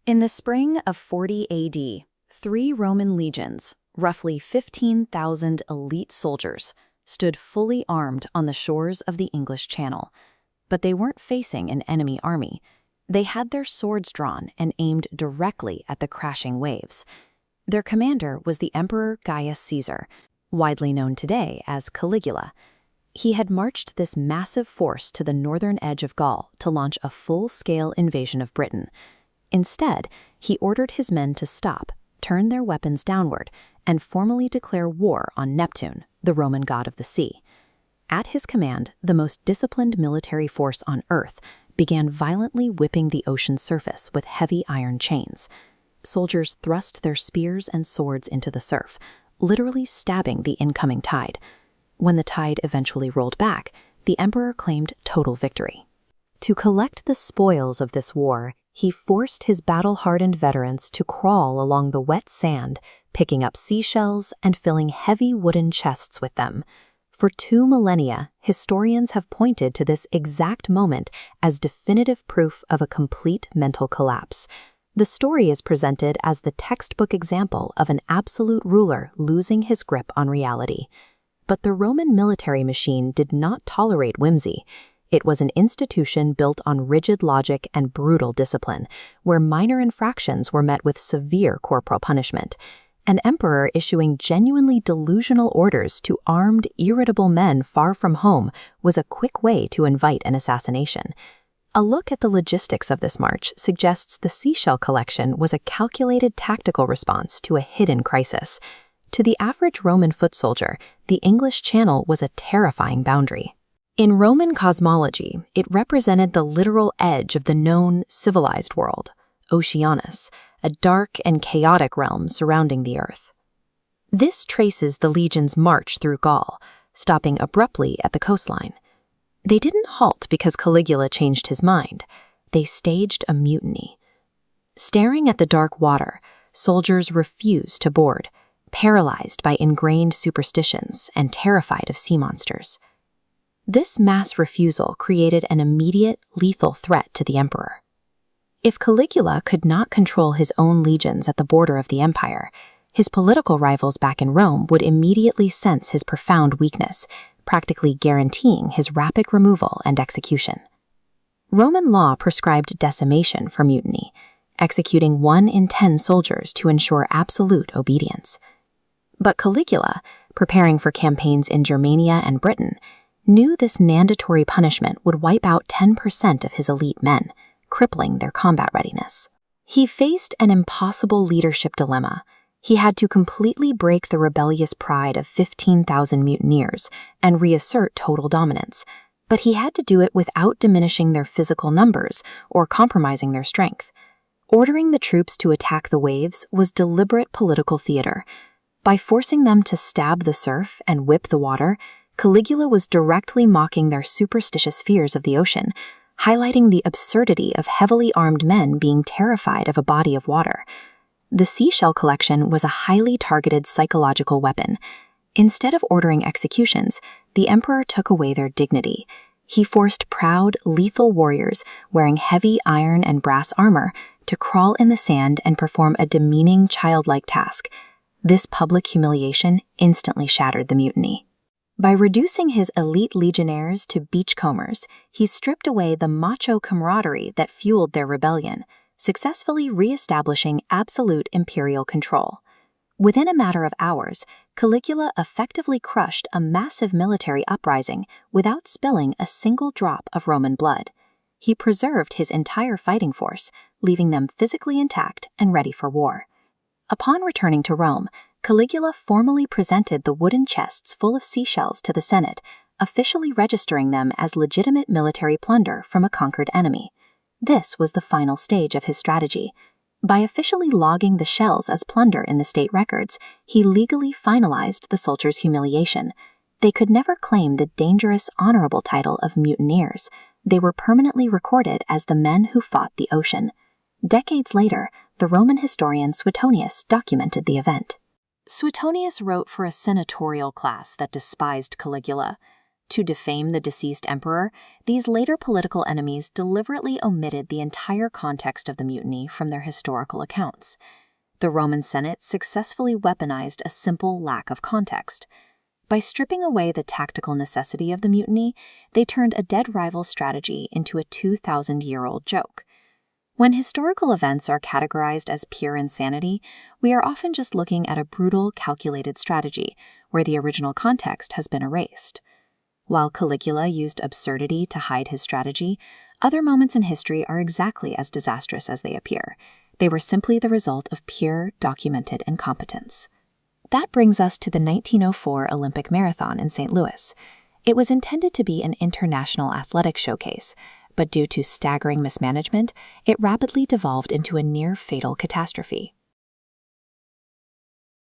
In the spring of 40 AD, 3 Roman legions, roughly 15,000 elite soldiers, stood fully armed on the shores of the English Channel. But they weren't facing an enemy army. They had their swords drawn and aimed directly at the crashing waves. Their commander was the Emperor Gaius Caesar, widely known today as Caligula. He had marched this massive force to the northern edge of Gaul to launch a full-scale invasion of Britain. Instead, he ordered his men to stop, turn their weapons downward, and formally declare war on Neptune, the Roman god of the sea. At his command, the most disciplined military force on Earth began violently whipping the ocean's surface with heavy iron chains. Soldiers thrust their spears and swords into the surf, literally stabbing the incoming tide. When the tide eventually rolled back, the emperor claimed total victory. To collect the spoils of this war, he forced his battle-hardened veterans to crawl along the wet sand, picking up seashells and filling heavy wooden chests with them. For 2 millennia, historians have pointed to this exact moment as definitive proof of a complete mental collapse. The story is presented as the textbook example of an absolute ruler losing his grip on reality. But the Roman military machine did not tolerate whimsy. It was an institution built on rigid logic and brutal discipline, where minor infractions were met with severe corporal punishment. An emperor issuing genuinely delusional orders to armed, irritable men far from home was a quick way to invite an assassination. A look at the logistics of this march suggests the Seashell collection was a calculated tactical response to a hidden crisis. To the average Roman foot soldier, the English Channel was a terrifying boundary. In Roman cosmology, it represented the literal edge of the known, civilized world, Oceanus, a dark and chaotic realm surrounding the Earth. This traces the legion's march through Gaul, stopping abruptly at the coastline. They didn't halt because Caligula changed his mind. They staged a mutiny. Staring at the dark water, soldiers refused to board, paralyzed by ingrained superstitions and terrified of sea monsters. This mass refusal created an immediate, lethal threat to the emperor. If Caligula could not control his own legions at the border of the empire, his political rivals back in Rome would immediately sense his profound weakness, practically guaranteeing his rapid removal and execution. Roman law prescribed decimation for mutiny, executing 1 in 10 soldiers to ensure absolute obedience. But Caligula, preparing for campaigns in Germania and Britain, knew this mandatory punishment would wipe out 10% of his elite men, crippling their combat readiness. He faced an impossible leadership dilemma. He had to completely break the rebellious pride of 15,000 mutineers and reassert total dominance, but he had to do it without diminishing their physical numbers or compromising their strength. Ordering the troops to attack the waves was deliberate political theater. By forcing them to stab the surf and whip the water, Caligula was directly mocking their superstitious fears of the ocean, highlighting the absurdity of heavily armed men being terrified of a body of water. The Seashell collection was a highly targeted psychological weapon. Instead of ordering executions, the emperor took away their dignity. He forced proud, lethal warriors wearing heavy iron and brass armor to crawl in the sand and perform a demeaning, childlike task. This public humiliation instantly shattered the mutiny. By reducing his elite legionnaires to beachcombers, he stripped away the macho camaraderie that fueled their rebellion, successfully re-establishing absolute imperial control. Within a matter of hours, Caligula effectively crushed a massive military uprising without spilling a single drop of Roman blood. He preserved his entire fighting force, leaving them physically intact and ready for war. Upon returning to Rome, Caligula formally presented the wooden chests full of seashells to the Senate, officially registering them as legitimate military plunder from a conquered enemy. This was the final stage of his strategy. By officially logging the shells as plunder in the state records, he legally finalized the soldiers' humiliation. They could never claim the dangerous, honorable title of mutineers. They were permanently recorded as the men who fought the ocean. Decades later, the Roman historian Suetonius documented the event. Suetonius wrote for a senatorial class that despised Caligula. To defame the deceased emperor, these later political enemies deliberately omitted the entire context of the mutiny from their historical accounts. The Roman Senate successfully weaponized a simple lack of context. By stripping away the tactical necessity of the mutiny, they turned a dead rival strategy into a 2,000-year-old joke. When historical events are categorized as pure insanity, we are often just looking at a brutal, calculated strategy where the original context has been erased. While Caligula used absurdity to hide his strategy, other moments in history are exactly as disastrous as they appear. They were simply the result of pure, documented incompetence. That brings us to the 1904 Olympic Marathon in St. Louis. It was intended to be an international athletic showcase, but due to staggering mismanagement, it rapidly devolved into a near-fatal catastrophe.